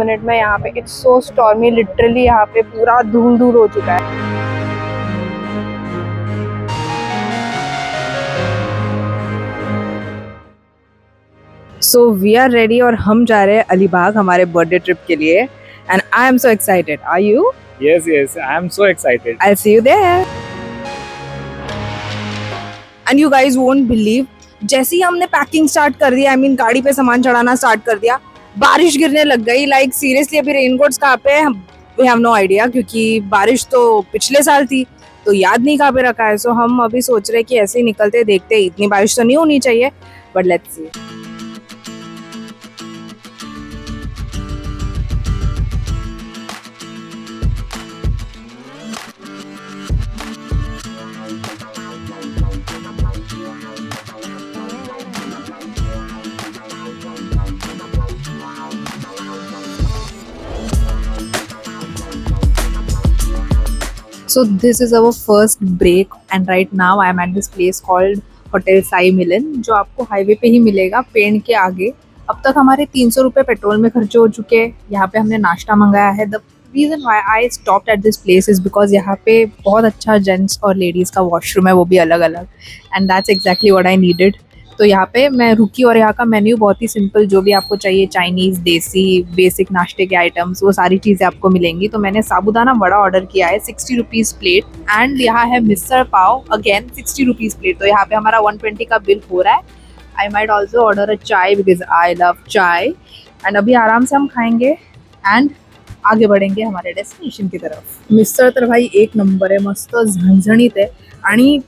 Minute में यहाँ पे इट्स सो स्टॉर्मी, लिटरली यहाँ पे पूरा धूल धूल हो चुका है। सो वी आर रेडी और हम जा रहे हैं अलीबाग हमारे बर्थडे ट्रिप के लिए and I am so excited. Are you? Yes, yes, I am so excited. I'll see you there. And you guys won't believe, जैसे ही हमने पैकिंग स्टार्ट कर दिया, I mean गाड़ी पे सामान चढ़ाना स्टार्ट कर दिया, बारिश गिरने लग गई। लाइक सीरियसली अभी रेनकोट्स कहाँ पे है वी हैव नो आइडिया, क्योंकि बारिश तो पिछले साल थी तो याद नहीं कहाँ पे रखा है। सो हम अभी सोच रहे कि ऐसे ही निकलते देखते, इतनी बारिश तो नहीं होनी चाहिए, but let's see. So this is our first break and right now I am at this place called hotel Sai Milan, जो आपको हाईवे पे ही मिलेगा पेड़ के आगे। अब तक हमारे 300 रुपये पेट्रोल में खर्चे हो चुके हैं। यहाँ पे हमने नाश्ता मंगाया है। The reason why I stopped at this place is because यहाँ पे बहुत अच्छा जेंट्स और लेडीज़ का वॉशरूम है, वो भी अलग अलग, and that's exactly what I needed. तो यहाँ पे मैं रुकी और यहाँ का मेन्यू बहुत ही सिंपल, जो भी आपको चाहिए चाइनीज़, देसी, बेसिक नाश्ते के आइटम्स, वो सारी चीज़ें आपको मिलेंगी। तो मैंने साबूदाना वड़ा ऑर्डर किया है 60 रुपीज़ प्लेट, एंड यहाँ है misal pav again 60 rupees plate. तो यहाँ पे हमारा 120 का बिल हो रहा है। आई माइट ऑल्सो ऑर्डर अ चाय बिकॉज आई लव चाय। एंड अभी आराम से हम खाएंगे एंड आगे बढ़ेंगे हमारे डेस्टिनेशन की तरफ। मिसळ तर भाई एक नंबर है, मस्त झणझणीत है, आणि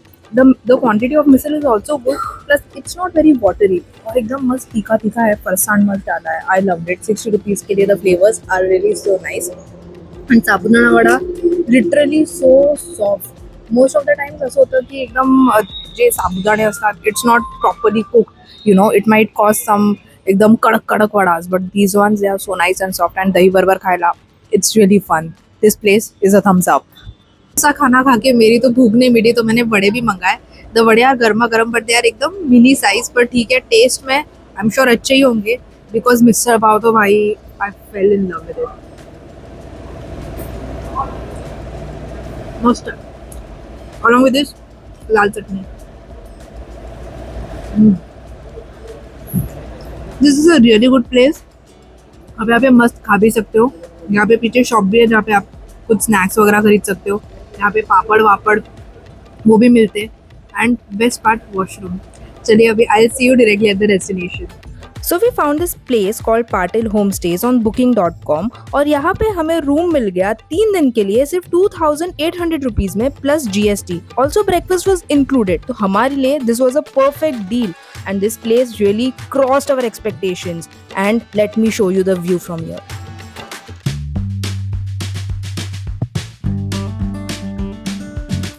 the quantity of misal is also good, plus it's not very watery और एकदम मस्त तीखा तीखा है, फरसान मस्त डाला है। I loved it। 60 रुपीज़ के लिए the flavors are really so nice and sabudana vada literally so soft। most of the times असं होतं की एकदम जे साबुदाणे असतात it's not properly cooked, you know, it might cause some एकदम कडक कडक वडास, but these ones they are so nice and soft and दही बरोबर खायला it's really fun। this place is a thumbs up। सा खाना खा के मेरी तो भूख नहीं मिटी, तो मैंने वड़े भी मंगाए। द वड़े यार गर्मा गर्म, बट यार एकदम मिनी साइज, पर ठीक है, टेस्ट में आई एम श्योर अच्छे ही होंगे बिकॉज मिसल पाव तो भाई I fell in love with it. मस्त है, along with this lal chutney. This is a really good place. आप यहाँ पे मस्त खा भी सकते हो। यहाँ पे पीछे शॉप भी है जहाँ पे आप कुछ स्नैक्स वगैरह खरीद सकते हो। यहाँ पे पापड़ वापड़ वो भी मिलते हैं एंड बेस्ट पार्ट वॉशरूम। चलिए अभी I see you directly at the destination. So we found this place called Patil home stay on booking.com और यहाँ पे हमें रूम मिल गया 3 दिन के लिए सिर्फ 2800 रुपीज में plus GST। Also breakfast was included. तो हमारे लिए this was a perfect deal and this place really crossed our expectations and let me show you the view from here.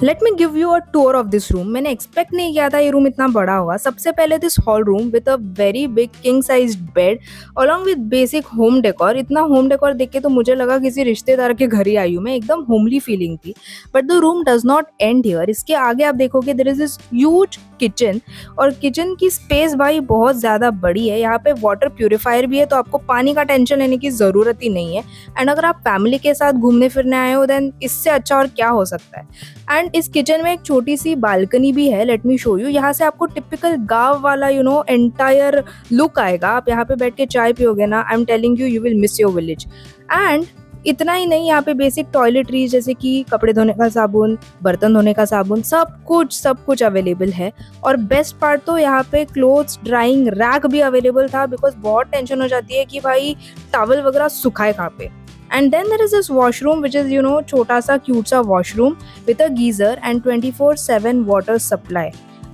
Let me give you a tour of this room. मैंने expect नहीं किया था ये room इतना बड़ा होगा। सबसे पहले this hall room with a very big king size bed along with basic home decor. इतना होम डेकोर देख के तो मुझे लगा किसी रिश्तेदार के घर ही आई हूँ मैं, एकदम होमली फीलिंग थी। But the room does not end here. इसके आगे आप देखोगे there is this huge kitchen, और किचन की स्पेस भाई बहुत ज़्यादा बड़ी है। यहाँ पे वाटर प्यूरिफायर भी है, तो आपको पानी का टेंशन लेने की ज़रूरत ही नहीं है। एंड अगर आप फैमिली के साथ घूमने फिरने आए हो देन इससे अच्छा और क्या हो सकता है। एंड इस किचन में एक छोटी सी बालकनी भी है। Let me show you. यहाँ से आपको टिपिकल गांव वाला एंटायर लुक आएगा। आप यहाँ पे बैठ के चाय पियोगे ना, आई am telling you, you will miss your village. And इतना ही नहीं, यहाँ पे बेसिक टॉयलेटरीज जैसे कि कपड़े धोने का साबुन, बर्तन धोने का साबुन, सब कुछ अवेलेबल है। और बेस्ट पार्ट तो यहाँ पे क्लोथ्स ड्राइंग रैक भी अवेलेबल था, बिकॉज बहुत टेंशन हो जाती है कि भाई टॉवल वगैरह सुखाए कहाँ पे। And then there is this washroom which is छोटा सा क्यूट सा washroom with a geyser and 24/7 water supply।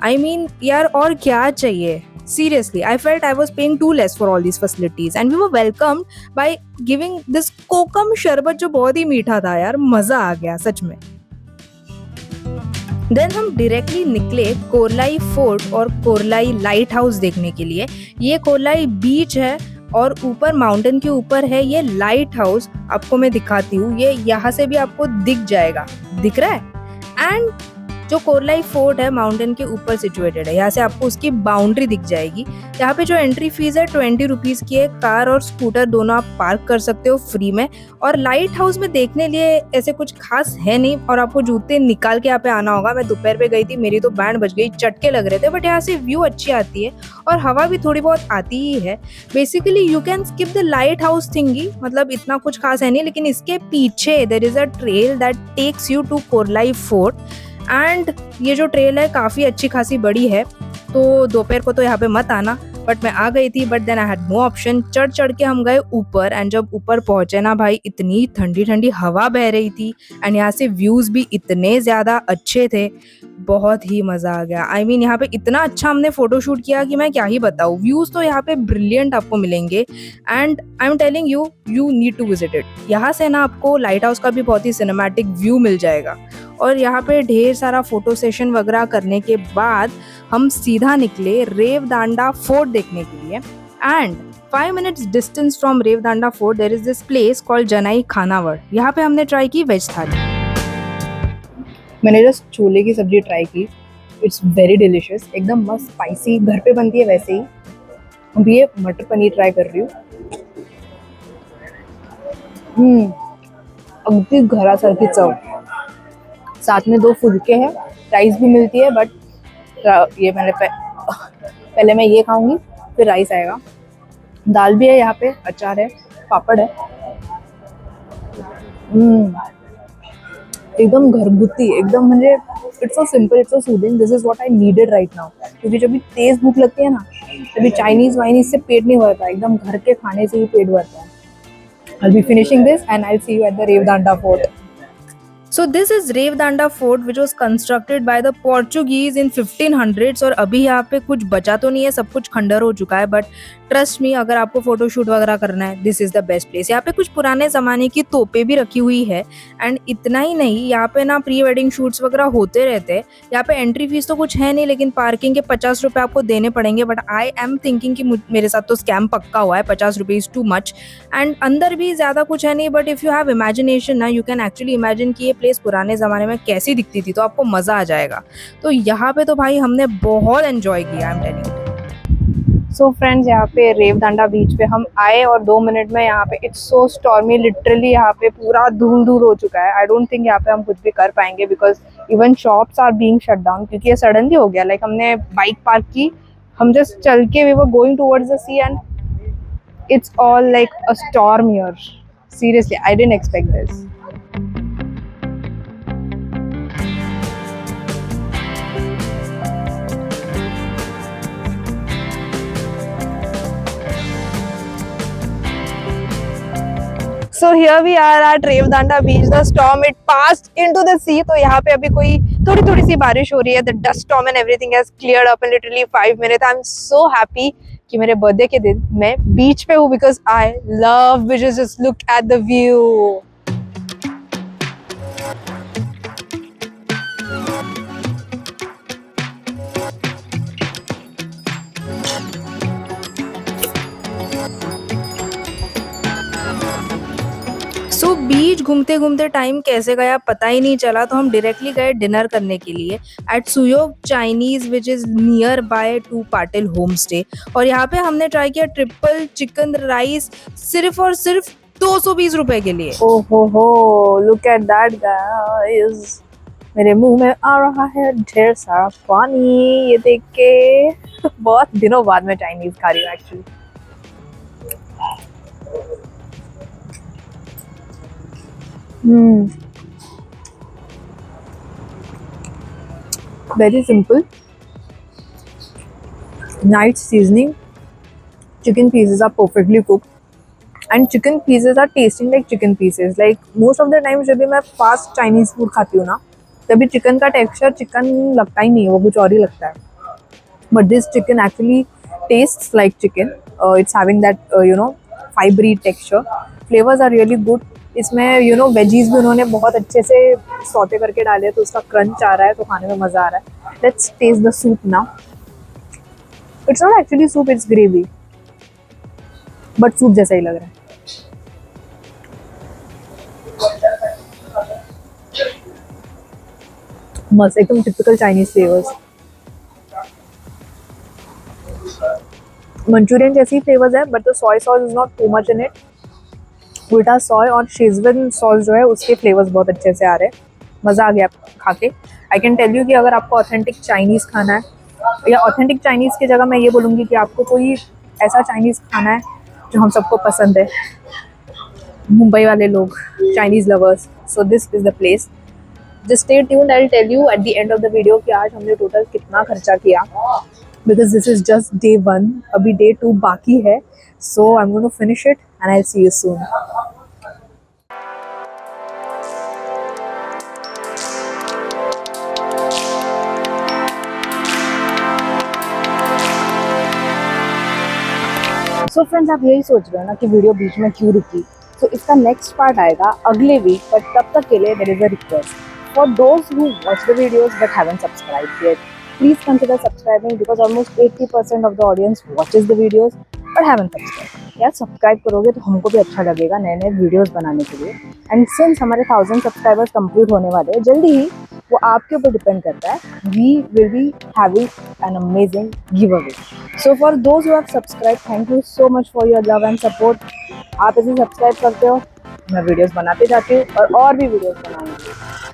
I mean यार और क्या चाहिए? Seriously, I felt I was paying too less for all these facilities and we were welcomed by giving this कोकम शरबत जो बहुत ही मीठा था यार, मजा आ गया सच में। देन हम डायरेक्टली निकले कोरलाई फोर्ट और कोरलाई लाइट हाउस देखने के लिए। ये कोरलाई बीच है और ऊपर माउंटेन के ऊपर है ये लाइट हाउस। आपको मैं दिखाती हूँ, ये यहाँ से भी आपको दिख जाएगा, दिख रहा है। एंड जो कोरलाई फोर्ट है माउंटेन के ऊपर सिचुएटेड है, यहाँ से आपको उसकी बाउंड्री दिख जाएगी। यहाँ पे जो एंट्री फीस है 20 रुपीज़ की है। कार और स्कूटर दोनों आप पार्क कर सकते हो फ्री में। और लाइट हाउस में देखने लिए ऐसे कुछ खास है नहीं, और आपको जूते निकाल के यहाँ पे आना होगा। मैं दोपहर पे गई थी, मेरी तो बैंड बज गई, चटके लग रहे थे, बट यहाँ से व्यू अच्छी आती है और हवा भी थोड़ी बहुत आती ही है। Basically you can skip the lighthouse thingy, मतलब इतना कुछ खास है नहीं, लेकिन इसके पीछे there is a trail that takes you to Korlai fort. And ये जो ट्रेल है काफ़ी अच्छी खासी बड़ी है, तो दोपहर को तो यहाँ पे मत आना, बट मैं आ गई थी। But then I had no option, चढ़ चढ़ के हम गए ऊपर। एंड जब ऊपर पहुंचे ना भाई, इतनी ठंडी ठंडी हवा बह रही थी एंड यहाँ से व्यूज़ भी इतने ज़्यादा अच्छे थे, बहुत ही मज़ा आ गया। आई मीन यहाँ पे इतना अच्छा हमने फ़ोटो शूट किया कि मैं क्या ही बताऊँ। व्यूज़ तो यहाँ पे ब्रिलियंट आपको मिलेंगे and I am telling you, you need to visit it. यहाँ से ना आपको लाइट हाउस का भी बहुत ही सिनेमैटिक व्यू मिल जाएगा। और यहाँ पे ढेर सारा फोटो सेशन वगैरह करने के बाद हम सीधा निकले रेवदांडा फोर्ट देखने के लिए। And 5 minutes distance from Revdanda fort there is this place called Janai Khanawal. यहाँ पे हमने ट्राई की वेज थाली। मैंने जस्ट छोले की सब्जी ट्राई की, इट्स वेरी डिलिशियस, एकदम मस्त स्पाइसी, घर पे बनती है वैसे ही। अभी ये मटर पनीर ट्राई कर रही हूँ। अगदी घरासारखी चव, साथ में 2 फुलके हैं, राइस भी मिलती है, बट ये मैंने पहले मैं ये खाऊंगी फिर राइस आएगा। दाल भी है यहाँ पे, अचार है, पापड़ है। एकदम घरगुती, एकदम म्हणजे it's so simple, it's so soothing, this is what I needed right now. क्योंकि जब भी तेज भूख लगती है ना, तभी चाइनीज वाइनीज से पेट नहीं भरता, एकदम घर के खाने से ही पेट भरता है। I'll be finishing this and I'll see you at the Revdanda Fort. So this is Revdanda fort which was constructed by the Portuguese in 1500s। और अभी यहाँ पे कुछ बचा तो नहीं है, सब कुछ खंडर हो चुका है, बट ट्रस्ट मी, अगर आपको फोटो शूट वगैरह करना है, this is the best place. यहाँ पे कुछ पुराने ज़माने की तोपें भी रखी हुई है। एंड इतना ही नहीं, यहाँ पे ना प्री वेडिंग शूट्स वगैरह होते रहते हैं। यहाँ पे एंट्री फीस तो कुछ है नहीं, लेकिन पार्किंग के 50 रुपये आपको देने पड़ेंगे। बट आई एम थिंकिंग कि मेरे साथ तो स्कैम पक्का हुआ है, 50 रुपीज़ टू मच। एंड अंदर भी ज़्यादा कुछ है नहीं, but if you have imagination ना, यू कैन एक्चुअली इमेजिन कि ये प्लेस पुराने ज़माने में कैसी दिखती थी, तो आपको मज़ा आ जाएगा। तो यहाँ पे तो भाई हमने बहुत एंजॉय किया, आई am telling you. So friends, यहाँ पे रेवदांडा बीच पे हम आए और 2 मिनट में यहाँ पे इट्स सो स्टॉर्मी, लिटरली यहाँ पे पूरा धूल धूल हो चुका है। आई डोंट थिंक यहाँ पे हम कुछ भी कर पाएंगे, because even shops are being shut down, क्योंकि ये सडनली हो गया। लाइक हमने बाइक पार्क की, हम जस्ट चल के we were going towards the sea and it's all like a storm here. Seriously I didn't expect this. So here we are at Revdanda beach. The storm, it passed into the sea. तो यहाँ पे अभी कोई थोड़ी थोड़ी सी बारिश हो रही है. The dust storm and everything has cleared up in literally 5 minutes. I'm so happy कि मेरे बर्थडे के दिन मैं बीच पे हूँ, because I love beaches. Just look at the view. सो बीच घूमते घूमते टाइम कैसे गया पता ही नहीं चला, तो हम डायरेक्टली गए डिनर करने के लिए eight Suyog Chinese which is near by two Patil home stay. और यहाँ पे हमने ट्राई किया ट्रिपल चिकन राइस सिर्फ और सिर्फ 220 रुपए के लिए। हो, लुक एट दैट गाइस, मेरे मुंह में आ रहा है ढेर सारा पानी ये देख के। बहुत दिनों बाद मैं चाइनीज खा रही हूँ actually. Very simple, nice seasoning, chicken pieces are perfectly cooked and chicken pieces are tasting like chicken pieces. Like most of the time जब भी मैं fast Chinese food खाती हूँ ना, तभी चिकन का texture चिकन लगता ही नहीं है, वो कुछ और ही लगता है। But this chicken actually tastes like chicken. It's having that fibery texture. Flavors are really good. इसमें वेजीज भी उन्होंने बहुत अच्छे से सौते करके डाले, तो उसका क्रंच आ रहा है, तो खाने में मज़ा आ रहा है। Let's test the soup now. It's not actually soup, it's gravy, but soup जैसा ही लग रहा है। मस्त एकदम टिपिकल चाइनीज फ्लेवर्स, मंचूरियन जैसी फ्लेवर्स है, but the soy sauce is not too much in it. उल्टा सोय और शेजवान सॉस जो है उसके फ्लेवर्स बहुत अच्छे से आ रहे हैं, मज़ा आ गया खा के। आई कैन टेल यू कि अगर आपको ऑथेंटिक चाइनीज़ खाना है, या ऑथेंटिक चाइनीज़ की जगह मैं ये बोलूँगी कि आपको कोई ऐसा चाइनीज़ खाना है जो हम सबको पसंद है, मुंबई वाले लोग, Chinese lovers, so this is the place. Just stay tuned, I will tell you at the end of the video कि आज हमने टोटल कितना खर्चा किया, because this is just day 1, अभी डे 2 बाकी है। So I am going to finish it and I will see you soon. So friends, आप यही सोच रहे हो ना कि वीडियो बीच में क्यों रुकी, तो इसका नेक्स्ट पार्ट आएगा अगले वीक, बट तब तक के लिए there is a request for those who watch the videos but haven't subscribed yet, please consider subscribing, because almost 80% of the audience watches the videos but haven't subscribe. यार subscribe करोगे तो हमको भी अच्छा लगेगा नए नए वीडियोस बनाने के लिए। एंड सिंस हमारे 1000 सब्सक्राइबर्स कंप्लीट होने वाले हैं जल्दी ही, वो आपके ऊपर डिपेंड करता है, we will be having an amazing giveaway. So for those who have subscribe, thank you so much for your love and support. आप इसे सब्सक्राइब करते हो, मैं वीडियोस बनाते जाती हूँ और भी वीडियोस बनाऊंगी।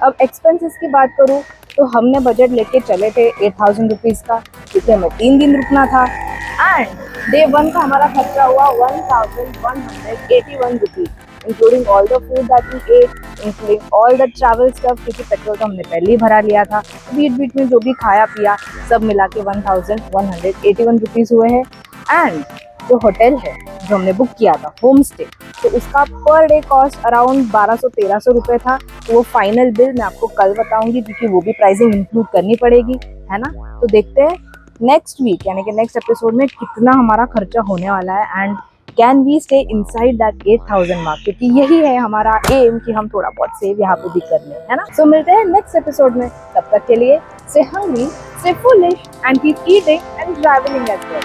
अब एक्सपेंसेस की बात करूँ तो हमने बजट लेके चले थे 8000 रुपीज़ का, क्योंकि हमें 3 दिन रुकना था। एंड डे 1 का हमारा खर्चा हुआ 1181 rupees, including all the food that we ate, including all the travel stuff, क्योंकि पेट्रोल तो हमने पहले ही भरा लिया था, बीच बीच में जो भी खाया पिया सब मिला के 1181 रुपीज़ हुए हैं। एंड जो होटल है जो हमने बुक किया था, होम स्टे, तो उसका पर डे कॉस्ट अराउंड 1200-1300 रुपये था। तो वो फाइनल बिल मैं आपको कल बताऊंगी, क्योंकि वो भी प्राइसिंग इंक्लूड करनी पड़ेगी, है ना। तो देखते हैं नेक्स्ट वीक यानी कि नेक्स्ट एपिसोड में कितना हमारा खर्चा होने वाला है, and can we stay inside that 8000 mark, क्योंकि यही है हमारा एम कि हम थोड़ा बहुत सेव यहाँ पे भी कर लें, है ना। सो मिलते हैं नेक्स्ट एपिसोड में, तब तक के लिए stay hungry, stay foolish and keep eating and travelling as well.